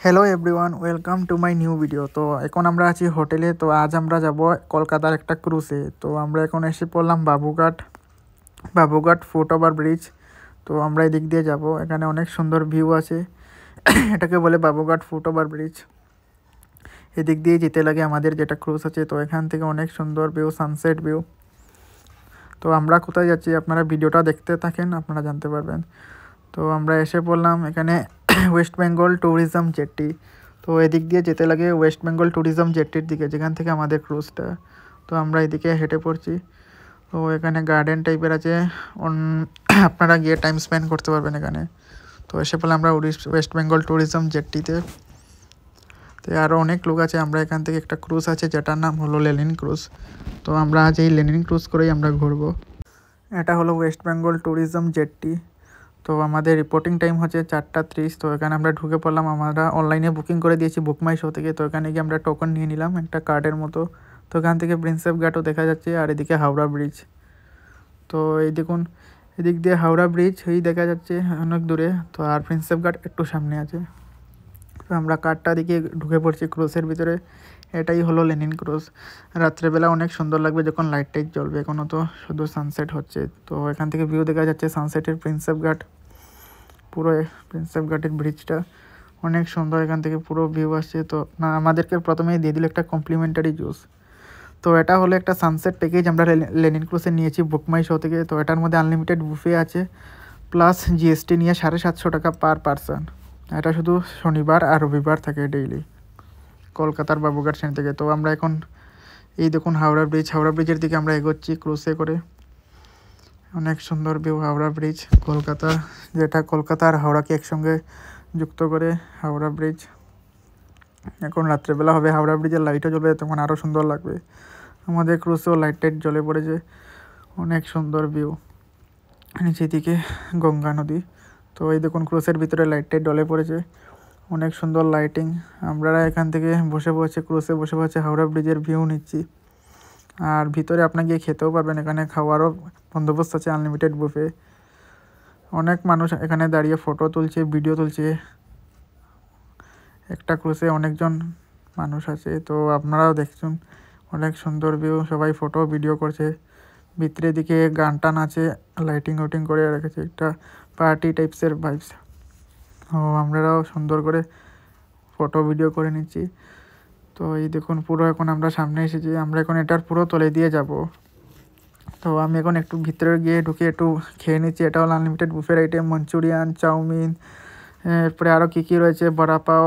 Hello everyone, welcome to my new video. তো এখন আমরা আছি হোটেলে। তো আজ আমরা যাব কলকাতার একটা ক্রুজে। তো আমরা এখন এসে পড়লাম বাবুঘাট ফুট ওভার ব্রিজ। তো আমরা এদিক দিয়ে যাব। এখানে অনেক সুন্দর ভিউ আছে। এটাকে বলে বাবুঘাট ফুট ওভার ব্রিজ। এদিক দিয়ে যেতে লাগে আমাদের যেটা ক্রুজ আছে। তো এখান থেকে অনেক সুন্দর ভিউ, সানসেট ভিউ। তো আমরা কোথায় যাচ্ছি আপনারা ভিডিওটা দেখতে থাকেন, আপনারা জানতে পারবেন। তো আমরা এসে পড়লাম এখানে ওয়েস্ট বেঙ্গল ট্যুরিজম জেটি। তো এদিক দিয়ে যেতে লাগে ওয়েস্ট বেঙ্গল ট্যুরিজম জেটির দিকে, যেখান থেকে আমাদের ক্রুজটা। তো আমরা এদিকে হেঁটে পড়ছি। তো এখানে গার্ডেন টাইপের আছে, আপনারা গিয়ে টাইম স্পেন্ড করতে পারবেন এখানে। তো এসে পড়লাম আমরা ওয়েস্ট বেঙ্গল ট্যুরিজম জেটিতে। তো আরও অনেক লোক আছে। আমরা এখান থেকে একটা ক্রুজ আছে যেটার নাম হলো লেনিন ক্রুজ। তো আমরা আজ এই লেনিন ক্রুজ করেই আমরা ঘুরবো। এটা হলো ওয়েস্ট বেঙ্গল ট্যুরিজম জেটি। তো আমাদের রিপোর্টিং টাইম হচ্ছে 4:30। তো এখানে আমরা ঢুকে পড়লাম। আমরা অনলাইনে বুকিং করে দিয়েছি বুক মাই শো থেকে। তো এখানে গিয়ে আমরা টোকন নিয়ে নিলাম একটা কার্ডের মতো। তো এখান থেকে প্রিন্সেপ ঘাটও দেখা যাচ্ছে, আর এদিকে হাওড়া ব্রিজ। তো এই দেখুন, এদিক দিয়ে হাওড়া ব্রিজ ওই দেখা যাচ্ছে অনেক দূরে। তো আর প্রিন্সেপ ঘাট একটু সামনে আছে। তো আমরা কার্ডটা দিকে ঢুকে পড়ছি ক্রুজের ভিতরে। এটাই হলো লেনিন ক্রুজ। রাত্রেবেলা অনেক সুন্দর লাগবে যখন লাইট টাইট জ্বলবে। এখনও তো শুধু সানসেট হচ্ছে। তো এখান থেকে ভিউ দেখা যাচ্ছে সানসেটের, প্রিন্সেপ ঘাট, পুরো প্রিন্সেপ ঘাটের ব্রিজটা অনেক সুন্দর। এখান থেকে পুরো ভিউ আসছে। তো না, আমাদেরকে প্রথমেই দিয়ে দিল একটা কমপ্লিমেন্টারি জুস। তো এটা হলো একটা সানসেট প্যাকেজ আমরা লেনিন ক্রুজে নিয়েছি বুক মাই শো থেকে। তো এটার মধ্যে আনলিমিটেড বুফে আছে, প্লাস জিএসটি নিয়ে 750 টাকা পার পারসন। এটা শুধু শনিবার আর রবিবার থাকে ডেইলি, কলকাতার বাবুঘাট সেন থেকে। তো আমরা এখন এই দেখুন হাওড়া ব্রিজের দিকে আমরা এগোচ্ছি ক্রুজে করে। অনেক সুন্দর ভিউ হাওড়া ব্রিজ, কলকাতা, যেটা কলকাতা আর হাওড়াকে একসঙ্গে যুক্ত করে হাওড়া ব্রিজ। এখন রাত্রেবেলা হবে, হাওড়া ব্রিজের লাইটও জ্বলবে, তখন আরও সুন্দর লাগবে। আমাদের ক্রুজেও লাইট টাইট জ্বলে পড়েছে। অনেক সুন্দর ভিউ, নিচের দিকে গঙ্গা নদী। তো এই দেখুন ক্রুজের ভিতরে লাইট টাইট জ্বলে পড়েছে, অনেক সুন্দর লাইটিং। আমরা এখান থেকে ক্রুজে বসে হাওড়া ব্রিজের ভিউ নিচ্ছি। আর ভিতরে আপনাকে গিয়ে খেতেও পারবেন, এখানে খাওয়ারও বন্দোবস্ত আছে, আনলিমিটেড বুফে। অনেক মানুষ এখানে দাঁড়িয়ে ফটো তুলছে, ভিডিও তুলছে। একটা ক্রুজে অনেকজন মানুষ আছে। তো আপনারাও দেখছেন অনেক সুন্দর ভিউ, সবাই ফটো ভিডিও করছে। ভিতরের দিকে গান টান আছে, লাইটিং ওটিং করে রেখেছে, একটা পার্টি টাইপসের ভাইবস। ও আমরাও সুন্দর করে ফটো ভিডিও করে নিচ্ছি। তো এই দেখুন পুরো এখন আমরা সামনে এসেছি। আমরা এখন এটার পুরো তলে দিয়ে যাব। তো আমি এখন একটু ভিতরে গিয়ে ঢুকে একটু খেয়ে নিচ্ছি। এটা হলো আনলিমিটেড বুফের আইটেম, মাঞ্চুরিয়ান, চাউমিন, এরপরে আরও কী কী রয়েছে, বড়া পাও,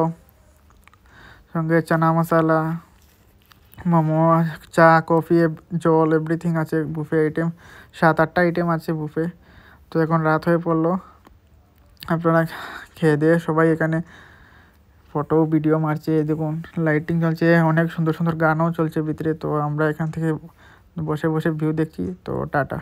সঙ্গে চানা মশলা, মোমো, চা, কফি, জল, এভরিথিং আছে বুফে আইটেম। 7-8টা আইটেম আছে বুফে। তো এখন রাত হয়ে পড়লো, আপনারা খেয়ে দিয়ে সবাই এখানে ফটো ভিডিও মারছে। দেখুন লাইটিং চলছে, অনেক সুন্দর সুন্দর গানও চলছে ভিতরে। তো আমরা এখান থেকে বসে ভিউ দেখছি। তো টাটা।